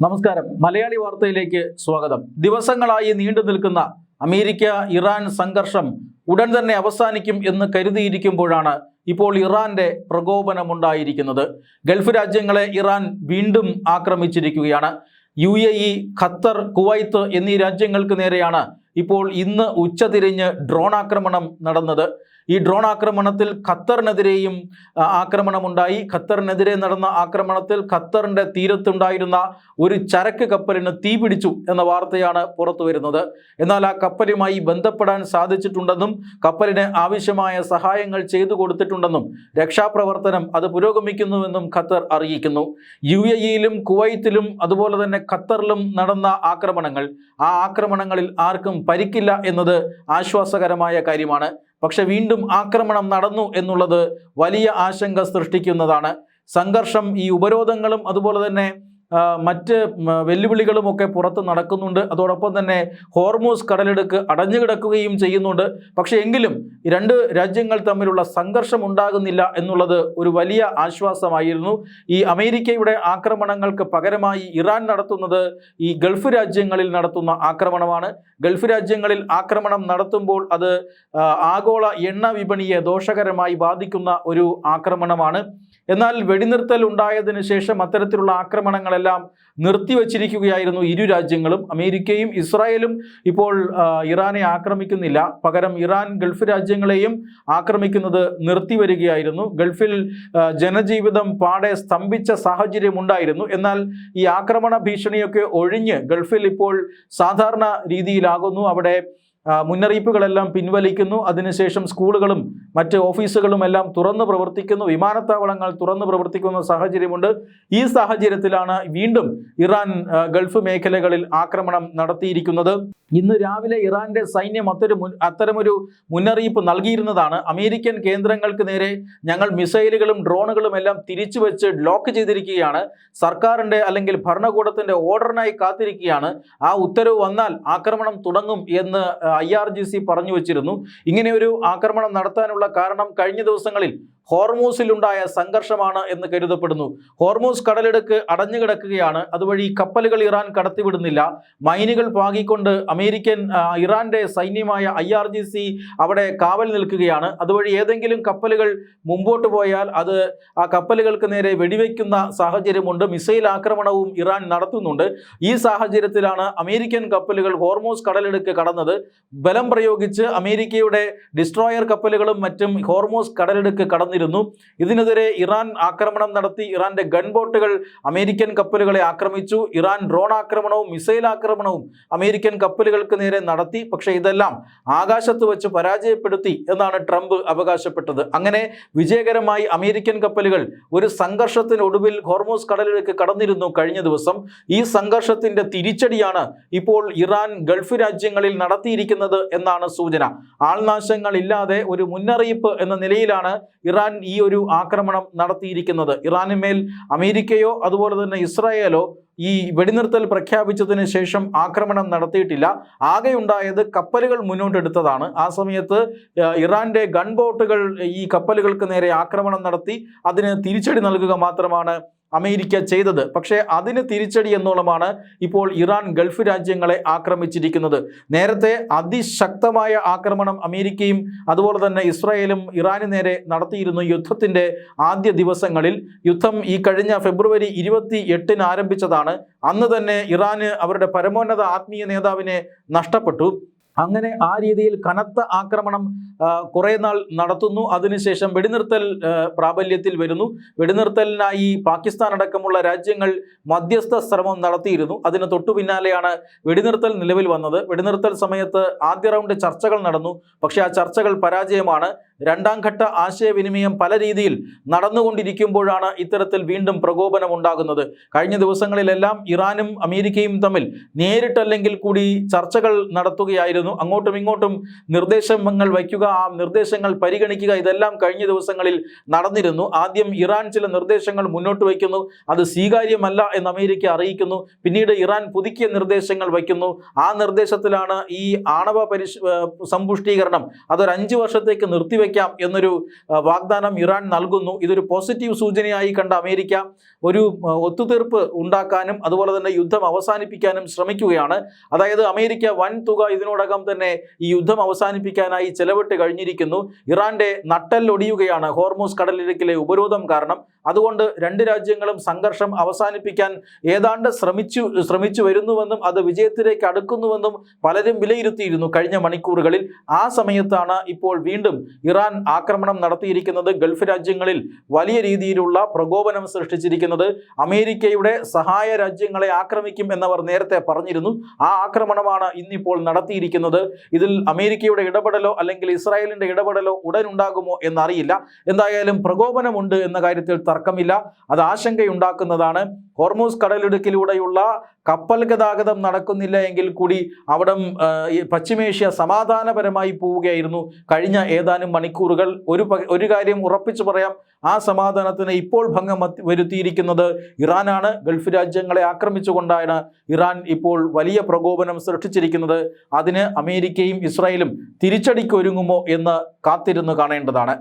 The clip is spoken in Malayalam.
നമസ്കാരം. മലയാളി വാർത്തയിലേക്ക് സ്വാഗതം. ദിവസങ്ങളായി നീണ്ടു നിൽക്കുന്ന അമേരിക്ക ഇറാൻ സംഘർഷം ഉടൻ തന്നെ അവസാനിക്കും എന്ന് കരുതിയിരിക്കുമ്പോഴാണ് ഇപ്പോൾ ഇറാന്റെ പ്രകോപനമുണ്ടായിരിക്കുന്നത്. ഗൾഫ് രാജ്യങ്ങളെ ഇറാൻ വീണ്ടും ആക്രമിച്ചിരിക്കുകയാണ്. UAE, ഖത്തർ, കുവൈത്ത് എന്നീ രാജ്യങ്ങൾക്ക് നേരെയാണ് ഇപ്പോൾ ഇന്ന് ഉച്ചതിരിഞ്ഞ് ഡ്രോൺ ആക്രമണം നടന്നത്. ഈ ഡ്രോൺ ആക്രമണത്തിൽ ഖത്തറിനെതിരെയും ആക്രമണമുണ്ടായി. ഖത്തറിനെതിരെ നടന്ന ആക്രമണത്തിൽ ഖത്തറിൻ്റെ തീരത്തുണ്ടായിരുന്ന ഒരു ചരക്ക് കപ്പലിന് തീപിടിച്ചു എന്ന വാർത്തയാണ് പുറത്തു വരുന്നത്. എന്നാൽ ആ കപ്പലുമായി ബന്ധപ്പെടാൻ സാധിച്ചിട്ടുണ്ടെന്നും കപ്പലിന് ആവശ്യമായ സഹായങ്ങൾ ചെയ്തു കൊടുത്തിട്ടുണ്ടെന്നും രക്ഷാപ്രവർത്തനം അത് പുരോഗമിക്കുന്നുവെന്നും ഖത്തർ അറിയിക്കുന്നു. UAE-യിലും കുവൈത്തിലും അതുപോലെ തന്നെ ഖത്തറിലും നടന്ന ആക്രമണങ്ങൾ, ആ ആക്രമണങ്ങളിൽ ആർക്കും പരിക്കില്ല എന്നത് ആശ്വാസകരമായ കാര്യമാണ്. പക്ഷെ വീണ്ടും ആക്രമണം നടന്നു എന്നുള്ളത് വലിയ ആശങ്ക സൃഷ്ടിക്കുന്നതാണ്. സംഘർഷം, ഈ ഉപരോധങ്ങളും അതുപോലെ തന്നെ മറ്റ് വെല്ലുവിളികളുമൊക്കെ പുറത്ത് നടക്കുന്നുണ്ട്. അതോടൊപ്പം തന്നെ ഹോർമൂസ് കടലിടുക്ക് അടഞ്ഞു കിടക്കുകയും ചെയ്യുന്നുണ്ട്. പക്ഷേ എങ്കിലും രണ്ട് രാജ്യങ്ങൾ തമ്മിലുള്ള സംഘർഷം ഉണ്ടാകുന്നില്ല എന്നുള്ളത് ഒരു വലിയ ആശ്വാസമായിരുന്നു. ഈ അമേരിക്കയുടെ ആക്രമണങ്ങൾക്ക് പകരമായി ഇറാൻ നടത്തുന്നത് ഈ ഗൾഫ് രാജ്യങ്ങളിൽ നടത്തുന്ന ആക്രമണമാണ്. ഗൾഫ് രാജ്യങ്ങളിൽ ആക്രമണം നടത്തുമ്പോൾ അത് ആഗോള എണ്ണ വിപണിയെ ദോഷകരമായി ബാധിക്കുന്ന ഒരു ആക്രമണമാണ്. എന്നാൽ വെടിനിർത്തൽ ഉണ്ടായതിനു ശേഷം അത്തരത്തിലുള്ള ആക്രമണങ്ങളെല്ലാം നിർത്തിവച്ചിരിക്കുകയായിരുന്നു ഇരു രാജ്യങ്ങളും. അമേരിക്കയും ഇസ്രായേലും ഇപ്പോൾ ഇറാനെ ആക്രമിക്കുന്നില്ല. പകരം ഇറാൻ ഗൾഫ് രാജ്യങ്ങളെയും ആക്രമിക്കുന്നത് നിർത്തിവരികയായിരുന്നു. ഗൾഫിൽ ജനജീവിതം പാടെ സ്തംഭിച്ച സാഹചര്യം ഉണ്ടായിരുന്നു. എന്നാൽ ഈ ആക്രമണ ഭീഷണിയൊക്കെ ഒഴിഞ്ഞ് ഗൾഫിൽ ഇപ്പോൾ സാധാരണ രീതിയിലാകുന്നു. അവിടെ മുന്നറിയിപ്പുകളെല്ലാം പിൻവലിക്കുന്നു. അതിനുശേഷം സ്കൂളുകളും മറ്റ് ഓഫീസുകളും എല്ലാം തുറന്നു പ്രവർത്തിക്കുന്നു. വിമാനത്താവളങ്ങൾ തുറന്നു പ്രവർത്തിക്കുന്ന സാഹചര്യമുണ്ട്. ഈ സാഹചര്യത്തിലാണ് വീണ്ടും ഇറാൻ ഗൾഫ് മേഖലകളിൽ ആക്രമണം നടത്തിയിരിക്കുന്നത്. ഇന്ന് രാവിലെ ഇറാന്റെ സൈന്യം അത്തരമൊരു മുന്നറിയിപ്പ് നൽകിയിരുന്നതാണ്. അമേരിക്കൻ കേന്ദ്രങ്ങൾക്ക് നേരെ ഞങ്ങൾ മിസൈലുകളും ഡ്രോണുകളും എല്ലാം തിരിച്ചു വെച്ച് ലോക്ക് ചെയ്തിരിക്കുകയാണ്. സർക്കാരിൻ്റെ അല്ലെങ്കിൽ ഭരണകൂടത്തിൻ്റെ ഓർഡറിനായി കാത്തിരിക്കുകയാണ്. ആ ഉത്തരവ് വന്നാൽ ആക്രമണം തുടങ്ങും എന്ന് IRGC പറഞ്ഞു വച്ചിരുന്നു. ഇങ്ങനെ ഒരു ആക്രമണം നടത്താനുള്ള കാരണം കഴിഞ്ഞ ദിവസങ്ങളിൽ ഹോർമൂസിലുണ്ടായ സംഘർഷമാണ് എന്ന് കരുതപ്പെടുന്നു. ഹോർമൂസ് കടലിടുക്ക് അടഞ്ഞു കിടക്കുകയാണ്. അതുവഴി കപ്പലുകൾ ഇറാൻ കടത്തിവിടുന്നില്ല. മൈനുകൾ പാകിക്കൊണ്ട് ഇറാന്റെ സൈന്യമായ IRGC അവിടെ കാവൽ നിൽക്കുകയാണ്. അതുവഴി ഏതെങ്കിലും കപ്പലുകൾ മുമ്പോട്ട് പോയാൽ അത് ആ കപ്പലുകൾക്ക് നേരെ വെടിവെക്കുന്ന സാഹചര്യമുണ്ട്. മിസൈൽ ആക്രമണവും ഇറാൻ നടത്തുന്നുണ്ട്. ഈ സാഹചര്യത്തിലാണ് അമേരിക്കൻ കപ്പലുകൾ ഹോർമൂസ് കടലിടുക്ക് കടന്നത്. ബലം പ്രയോഗിച്ച് അമേരിക്കയുടെ ഡിസ്ട്രോയർ കപ്പലുകളും മറ്റും ഹോർമൂസ് കടലിടുക്ക് കടന്നിരുന്നു. ഇതിനെതിരെ ഇറാൻ ആക്രമണം നടത്തി. ഇറാന്റെ ഗൺബോട്ടുകൾ അമേരിക്കൻ കപ്പലുകളെ ആക്രമിച്ചു. ഇറാൻ ഡ്രോൺ ആക്രമണവും മിസൈൽ ആക്രമണവും അമേരിക്കൻ കപ്പലുകൾക്ക് നേരെ നടത്തി. പക്ഷേ ഇതെല്ലാം ആകാശത്ത് വെച്ച് പരാജയപ്പെടുത്തി എന്നാണ് ട്രംപ് അവകാശപ്പെട്ടത്. അങ്ങനെ വിജയകരമായി അമേരിക്കൻ കപ്പലുകൾ ഒരു സംഘർഷത്തിനൊടുവിൽ ഹോർമൂസ് കടലിലേക്ക് കടന്നിരുന്നു കഴിഞ്ഞ ദിവസം. ഈ സംഘർഷത്തിന്റെ തിരിച്ചടിയാണ് ഇപ്പോൾ ഇറാൻ ഗൾഫ് രാജ്യങ്ങളിൽ നടത്തിയിരിക്കുന്നത് എന്നാണ് സൂചന. ആൾനാശങ്ങൾ ഇല്ലാതെ ഒരു മുന്നറിയിപ്പ് എന്ന നിലയിലാണ് ഇറാൻ ഈ ഒരു ആക്രമണം നടത്തിയിരിക്കുന്നത്. ഇറാന് മേൽ അമേരിക്കയോ അതുപോലെ തന്നെ ഇസ്രായേലോ ഈ വെടിനിർത്തൽ പ്രഖ്യാപിച്ചതിന് ശേഷം ആക്രമണം നടത്തിയിട്ടില്ല. ആകെ ഉണ്ടായത് കപ്പലുകൾ മുന്നോട്ടെടുത്തതാണ്. ആ സമയത്ത് ഇറാന്റെ ഗൺബോട്ടുകൾ ഈ കപ്പലുകൾക്ക് നേരെ ആക്രമണം നടത്തി. അതിന് തിരിച്ചടി നൽകുക മാത്രമാണ് അമേരിക്ക ചെയ്തത്. പക്ഷേ അതിന് തിരിച്ചടി എന്നോളമാണ് ഇപ്പോൾ ഇറാൻ ഗൾഫ് രാജ്യങ്ങളെ ആക്രമിച്ചിരിക്കുന്നത്. നേരത്തെ അതിശക്തമായ ആക്രമണം അമേരിക്കയും അതുപോലെ തന്നെ ഇസ്രായേലും ഇറാന് നേരെ നടത്തിയിരുന്നു യുദ്ധത്തിൻ്റെ ആദ്യ ദിവസങ്ങളിൽ. യുദ്ധം ഈ കഴിഞ്ഞ ഫെബ്രുവരി 28 ആരംഭിച്ചതാണ്. അന്ന് തന്നെ ഇറാന് അവരുടെ പരമോന്നത ആത്മീയ നേതാവിനെ നഷ്ടപ്പെട്ടു. അങ്ങനെ ആ രീതിയിൽ കനത്ത ആക്രമണം കുറേ നാൾ നടത്തുന്നു. അതിനുശേഷം വെടിനിർത്തൽ പ്രാബല്യത്തിൽ വരുന്നു. വെടിനിർത്തലിനായി പാകിസ്ഥാൻ അടക്കമുള്ള രാജ്യങ്ങൾ മധ്യസ്ഥ ശ്രമം നടത്തിയിരുന്നു. അതിന് തൊട്ടു പിന്നാലെയാണ് വെടിനിർത്തൽ നിലവിൽ വന്നത്. വെടിനിർത്തൽ സമയത്ത് ആദ്യ റൗണ്ട് ചർച്ചകൾ നടന്നു. പക്ഷേ ആ ചർച്ചകൾ പരാജയമാണ്. രണ്ടാം ഘട്ട ആശയവിനിമയം പല രീതിയിൽ നടന്നുകൊണ്ടിരിക്കുമ്പോഴാണ് ഇത്തരത്തിൽ വീണ്ടും പ്രകോപനം ഉണ്ടാകുന്നത്. കഴിഞ്ഞ ദിവസങ്ങളിലെല്ലാം ഇറാനും അമേരിക്കയും തമ്മിൽ നേരിട്ടല്ലെങ്കിൽ കൂടി ചർച്ചകൾ നടത്തുകയായിരുന്നു. അങ്ങോട്ടും ഇങ്ങോട്ടും നിർദ്ദേശങ്ങൾ വയ്ക്കുക, ആ നിർദ്ദേശങ്ങൾ പരിഗണിക്കുക, ഇതെല്ലാം കഴിഞ്ഞ ദിവസങ്ങളിൽ നടന്നിരുന്നു. ആദ്യം ഇറാൻ ചില നിർദ്ദേശങ്ങൾ മുന്നോട്ട് വയ്ക്കുന്നു. അത് സ്വീകാര്യമല്ല എന്ന് അമേരിക്ക അറിയിക്കുന്നു. പിന്നീട് ഇറാൻ പുതുക്കിയ നിർദ്ദേശങ്ങൾ വയ്ക്കുന്നു. ആ നിർദ്ദേശത്തിലാണ് ഈ ആണവ സമ്പുഷ്ടീകരണം അതൊരു 5 വർഷത്തേക്ക് നിർത്തിവെക്കുക നിർത്തിവെക്കാം എന്നൊരു വാഗ്ദാനം ഇറാൻ നൽകുന്നു. ഇതൊരു പോസിറ്റീവ് സൂചനയായി കണ്ട അമേരിക്ക ഒരു ഒത്തുതീർപ്പ് ഉണ്ടാക്കാനും അതുപോലെ തന്നെ യുദ്ധം അവസാനിപ്പിക്കാനും ശ്രമിക്കുകയാണ്. അതായത് അമേരിക്ക വൻ തുക ഇതിനോടകം തന്നെ ഈ യുദ്ധം അവസാനിപ്പിക്കാനായി ചെലവിട്ട് കഴിഞ്ഞിരിക്കുന്നു. ഇറാന്റെ നട്ടെല്ലൊടിയുകയാണ് ഹോർമൂസ് കടലിടുക്കിലെ ഉപരോധം കാരണം. അതുകൊണ്ട് രണ്ട് രാജ്യങ്ങളും സംഘർഷം അവസാനിപ്പിക്കാൻ ഏതാണ്ട് ശ്രമിച്ചു വരുന്നുവെന്നും അത് വിജയത്തിലേക്ക് അടുക്കുന്നുവെന്നും പലരും വിലയിരുത്തിയിരുന്നു കഴിഞ്ഞ മണിക്കൂറുകളിൽ. ആ സമയത്താണ് ഇപ്പോൾ വീണ്ടും ഇറാൻ ആക്രമണം നടത്തിയിരിക്കുന്നത്. ഗൾഫ് രാജ്യങ്ങളിൽ വലിയ രീതിയിലുള്ള പ്രകോപനം സൃഷ്ടിച്ചിരിക്കുന്നത്. അമേരിക്കയുടെ സഹായ രാജ്യങ്ങളെ ആക്രമിക്കും എന്നവർ നേരത്തെ പറഞ്ഞിരുന്നു. ആ ആക്രമണമാണ് ഇന്നിപ്പോൾ നടത്തിയിരിക്കുന്നത്. ഇതിൽ അമേരിക്കയുടെ ഇടപെടലോ അല്ലെങ്കിൽ ഇസ്രായേലിന്റെ ഇടപെടലോ ഉടൻ ഉണ്ടാകുമോ എന്നറിയില്ല. എന്തായാലും പ്രകോപനമുണ്ട് എന്ന കാര്യത്തിൽ തർക്കമില്ല. അത് ആശങ്കയുണ്ടാക്കുന്നതാണ്. ഹോർമൂസ് കടലിടുക്കിലൂടെയുള്ള കപ്പൽ ഗതാഗതം നടക്കുന്നില്ല എങ്കിൽ കൂടി അവിടെ പശ്ചിമേഷ്യ സമാധാനപരമായി പോവുകയായിരുന്നു കഴിഞ്ഞ ഏതാനും മണിക്കൂറുകൾ. ഒരു കാര്യം ഉറപ്പിച്ചു പറയാം, ആ സമാധാനത്തിന് ഇപ്പോൾ ഭംഗം വരുത്തിയിരിക്കുന്നത് ഇറാനാണ്. ഗൾഫ് രാജ്യങ്ങളെ ആക്രമിച്ചുകൊണ്ടാണ് ഇറാൻ ഇപ്പോൾ വലിയ പ്രകോപനം സൃഷ്ടിച്ചിരിക്കുന്നത്. അതിന് അമേരിക്കയും ഇസ്രായേലും തിരിച്ചടിക്കൊരുങ്ങുമോ എന്ന് കാത്തിരുന്ന് കാണേണ്ടതാണ്.